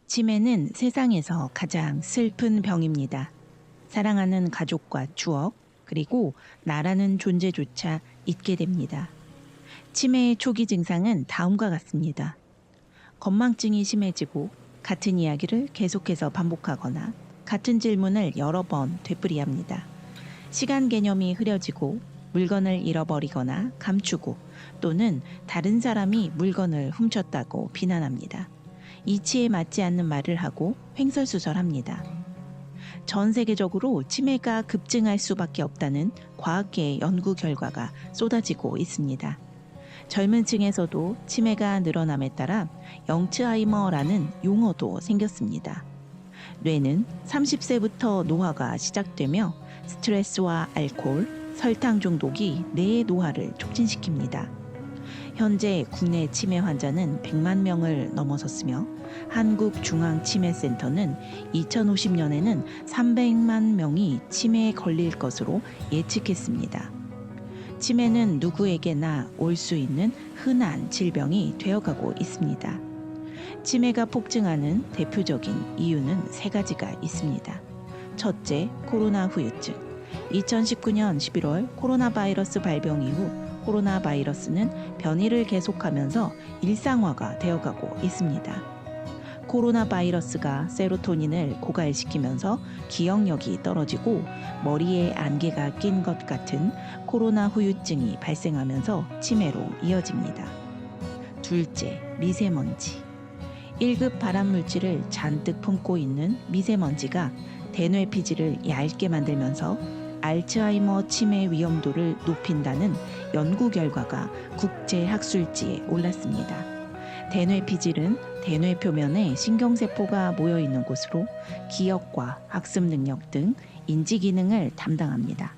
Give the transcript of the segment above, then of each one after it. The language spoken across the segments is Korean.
치매는 세상에서 가장 슬픈 병입니다. 사랑하는 가족과 추억, 그리고 나라는 존재조차 잊게 됩니다. 치매의 초기 증상은 다음과 같습니다. 건망증이 심해지고 같은 이야기를 계속해서 반복하거나 같은 질문을 여러 번 되풀이합니다. 시간 개념이 흐려지고 물건을 잃어버리거나 감추고 또는 다른 사람이 물건을 훔쳤다고 비난합니다. 이치에 맞지 않는 말을 하고 횡설수설합니다. 전 세계적으로 치매가 급증할 수밖에 없다는 과학계의 연구 결과가 쏟아지고 있습니다. 젊은 층에서도 치매가 늘어남에 따라 영츠하이머라는 용어도 생겼습니다. 뇌는 30세부터 노화가 시작되며 스트레스와 알코올, 설탕 중독이 뇌의 노화를 촉진시킵니다. 현재 국내 치매 환자는 100만 명을 넘어섰으며 한국중앙치매센터는 2050년에는 300만 명이 치매에 걸릴 것으로 예측했습니다. 치매는 누구에게나 올 수 있는 흔한 질병이 되어가고 있습니다. 치매가 폭증하는 대표적인 이유는 세 가지가 있습니다. 첫째, 코로나 후유증. 2019년 11월 코로나 바이러스 발병 이후 코로나 바이러스는 변이를 계속하면서 일상화가 되어가고 있습니다. 코로나 바이러스가 세로토닌을 고갈시키면서 기억력이 떨어지고 머리에 안개가 낀 것 같은 코로나 후유증이 발생하면서 치매로 이어집니다. 둘째, 미세먼지. 1급 발암물질을 잔뜩 품고 있는 미세먼지가 대뇌 피지를 얇게 만들면서 알츠하이머 치매 위험도를 높인다는 연구 결과가 국제학술지에 올랐습니다. 대뇌 피질은 대뇌 표면에 신경세포가 모여 있는 곳으로 기억과 학습 능력 등 인지 기능을 담당합니다.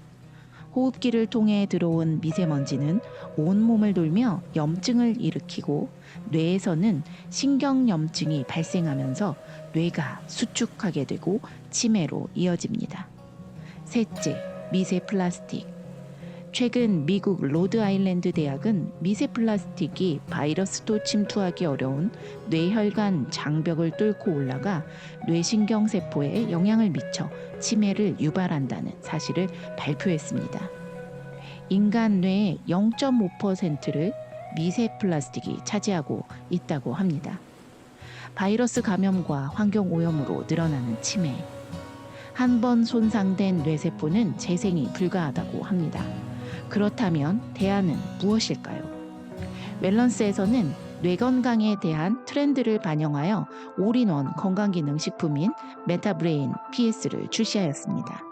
호흡기를 통해 들어온 미세먼지는 온몸을 돌며 염증을 일으키고 뇌에서는 신경염증이 발생하면서 뇌가 수축하게 되고 치매로 이어집니다. 셋째, 미세 플라스틱. 최근 미국 로드아일랜드 대학은 미세 플라스틱이 바이러스도 침투하기 어려운 뇌혈관 장벽을 뚫고 올라가 뇌신경세포에 영향을 미쳐 치매를 유발한다는 사실을 발표했습니다. 인간 뇌의 0.5%를 미세 플라스틱이 차지하고 있다고 합니다. 바이러스 감염과 환경 오염으로 늘어나는 치매. 한 번 손상된 뇌세포는 재생이 불가하다고 합니다. 그렇다면 대안은 무엇일까요? 웰런스에서는 뇌 건강에 대한 트렌드를 반영하여 올인원 건강기능식품인 메타브레인 PS를 출시하였습니다.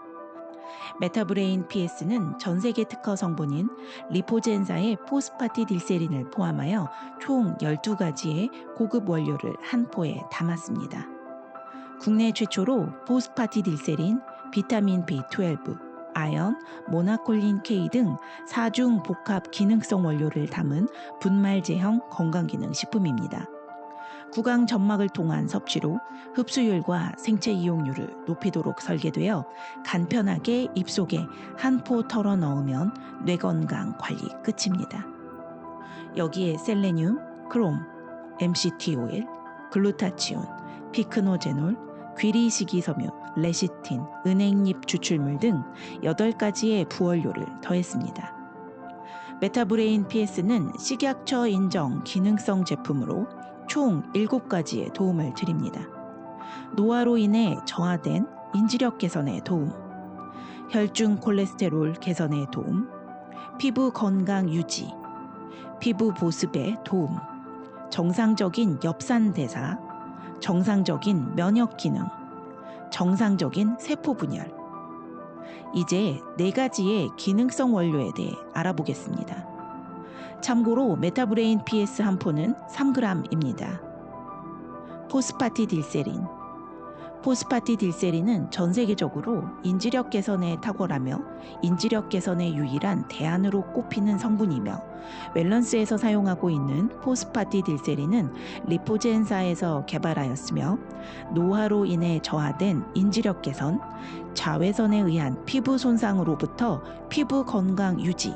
메타브레인 PS는 전 세계 특허 성분인 리포젠사의 포스파티딜세린을 포함하여 총 12가지의 고급 원료를 한 포에 담았습니다. 국내 최초로 포스파티딜세린, 비타민 B12, 아연, 모나콜린 K 등 4중 복합 기능성 원료를 담은 분말제형 건강기능식품입니다. 구강 점막을 통한 섭취로 흡수율과 생체 이용률을 높이도록 설계되어 간편하게 입속에 한 포 털어 넣으면 뇌 건강 관리 끝입니다. 여기에 셀레늄, 크롬, MCT 오일, 글루타치온, 피크노제놀, 귀리식이섬유, 레시틴, 은행잎 추출물 등 8가지의 부원료를 더했습니다. 메타브레인 PS는 식약처 인정 기능성 제품으로 총 7가지의 도움을 드립니다. 노화로 인해 저하된 인지력 개선에 도움, 혈중 콜레스테롤 개선에 도움, 피부 건강 유지, 피부 보습에 도움, 정상적인 엽산 대사, 정상적인 면역 기능, 정상적인 세포 분열. 이제 4가지의 기능성 원료에 대해 알아보겠습니다. 참고로 메타브레인 PS 한 포는 3g입니다. 포스파티딜세린. 포스파티딜세린은 전 세계적으로 인지력 개선에 탁월하며 인지력 개선의 유일한 대안으로 꼽히는 성분이며 웰런스에서 사용하고 있는 포스파티딜세린은 리포젠사에서 개발하였으며 노화로 인해 저하된 인지력 개선, 자외선에 의한 피부 손상으로부터 피부 건강 유지,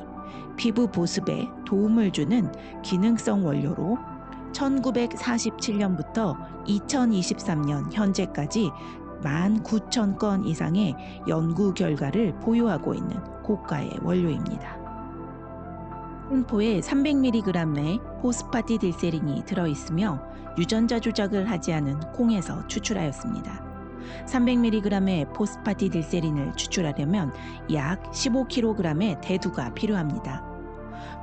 피부 보습에 도움을 주는 기능성 원료로 1947년부터 2023년 현재까지 19,000건 이상의 연구 결과를 보유하고 있는 고가의 원료입니다. 한 포에 300mg의 포스파티딜세린이 들어있으며 유전자 조작을 하지 않은 콩에서 추출하였습니다. 300mg의 포스파티딜세린을 추출하려면 약 15kg의 대두가 필요합니다.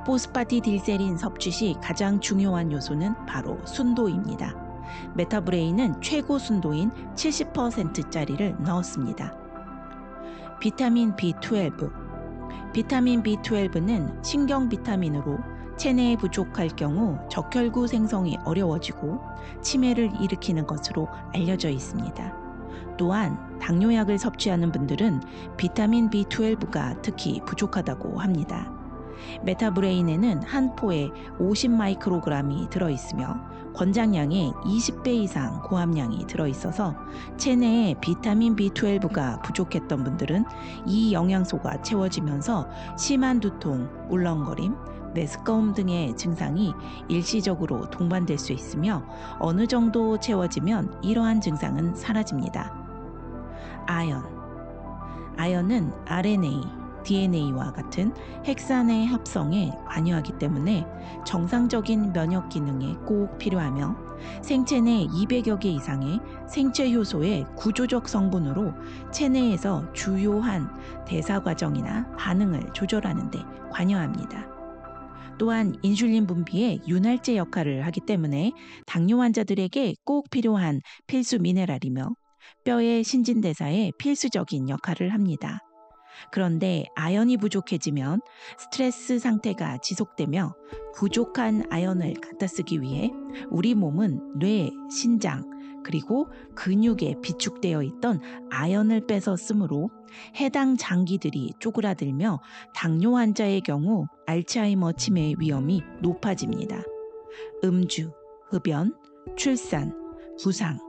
포스파티딜세린 섭취 시 가장 중요한 요소는 바로 순도입니다. 메타브레인은 최고 순도인 70%짜리를 넣었습니다. 비타민 B12. 비타민 B12는 신경 비타민으로 체내에 부족할 경우 적혈구 생성이 어려워지고 치매를 일으키는 것으로 알려져 있습니다. 또한 당뇨약을 섭취하는 분들은 비타민 B12가 특히 부족하다고 합니다. 메타브레인에는 한 포에 50마이크로그램이 들어있으며 권장량의 20배 이상 고함량이 들어있어서 체내에 비타민 B12가 부족했던 분들은 이 영양소가 채워지면서 심한 두통, 울렁거림, 메스꺼움 등의 증상이 일시적으로 동반될 수 있으며 어느 정도 채워지면 이러한 증상은 사라집니다. 아연. 아연은 RNA, DNA와 같은 핵산의 합성에 관여하기 때문에 정상적인 면역 기능에 꼭 필요하며 생체 내 200여 개 이상의 생체 효소의 구조적 성분으로 체내에서 주요한 대사 과정이나 반응을 조절하는 데 관여합니다. 또한 인슐린 분비에 윤활제 역할을 하기 때문에 당뇨 환자들에게 꼭 필요한 필수 미네랄이며 뼈의 신진대사에 필수적인 역할을 합니다. 그런데 아연이 부족해지면 스트레스 상태가 지속되며 부족한 아연을 갖다 쓰기 위해 우리 몸은 뇌, 신장, 그리고 근육에 비축되어 있던 아연을 빼서 쓰므로 해당 장기들이 쪼그라들며 당뇨 환자의 경우 알츠하이머 치매의 위험이 높아집니다. 음주, 흡연, 출산, 부상,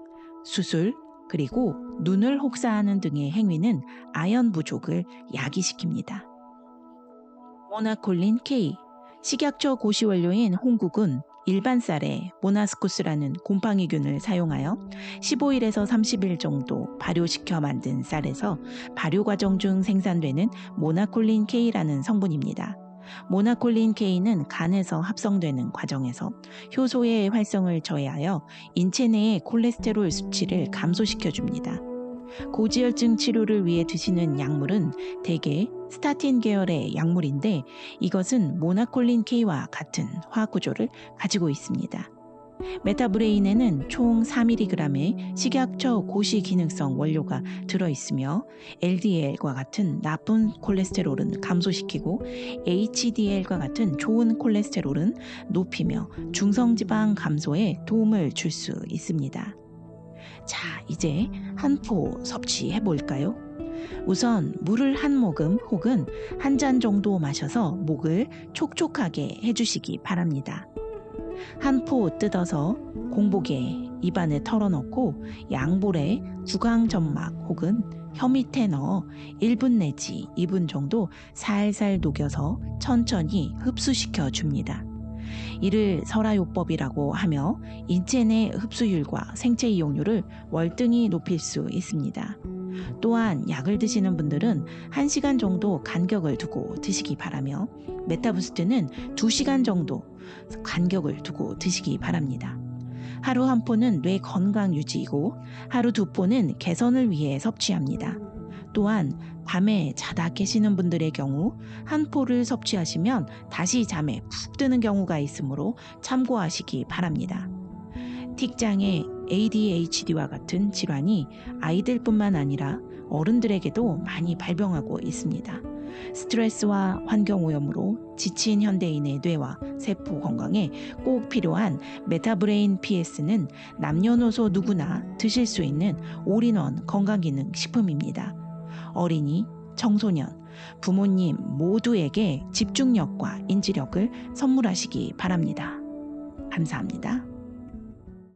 수술, 그리고 눈을 혹사하는 등의 행위는 아연 부족을 야기시킵니다. 모나콜린 K. 식약처 고시원료인 홍국은 일반 쌀에 모나스코스라는 곰팡이균을 사용하여 15일에서 30일 정도 발효시켜 만든 쌀에서 발효 과정 중 생산되는 모나콜린 K라는 성분입니다. 모나콜린 K는 간에서 합성되는 과정에서 효소의 활성을 저해하여 인체 내의 콜레스테롤 수치를 감소시켜줍니다. 고지혈증 치료를 위해 드시는 약물은 대개 스타틴 계열의 약물인데 이것은 모나콜린 K와 같은 화학 구조를 가지고 있습니다. 메타브레인에는 총 4mg의 식약처 고시기능성 원료가 들어있으며 LDL과 같은 나쁜 콜레스테롤은 감소시키고 HDL과 같은 좋은 콜레스테롤은 높이며 중성지방 감소에 도움을 줄 수 있습니다. 자, 이제 한 포 섭취해 볼까요? 우선 물을 한 모금 혹은 한 잔 정도 마셔서 목을 촉촉하게 해주시기 바랍니다. 한 포 뜯어서 공복에 입안에 털어넣고 양볼에 구강점막 혹은 혀 밑에 넣어 1분 내지 2분 정도 살살 녹여서 천천히 흡수시켜 줍니다. 이를 설화요법이라고 하며 인체 내 흡수율과 생체 이용률을 월등히 높일 수 있습니다. 또한 약을 드시는 분들은 1시간 정도 간격을 두고 드시기 바라며 메타부스트는 2시간 정도 간격을 두고 드시기 바랍니다. 하루 한 포는 뇌 건강 유지이고 하루 2포는 개선을 위해 섭취합니다. 또한 밤에 자다 깨시는 분들의 경우 한 포를 섭취하시면 다시 잠에 푹 드는 경우가 있으므로 참고하시기 바랍니다. 틱장애, ADHD와 같은 질환이 아이들뿐만 아니라 어른들에게도 많이 발병하고 있습니다. 스트레스와 환경오염으로 지친 현대인의 뇌와 세포 건강에 꼭 필요한 메타브레인 PS는 남녀노소 누구나 드실 수 있는 올인원 건강기능 식품입니다. 어린이, 청소년, 부모님 모두에게 집중력과 인지력을 선물하시기 바랍니다. 감사합니다.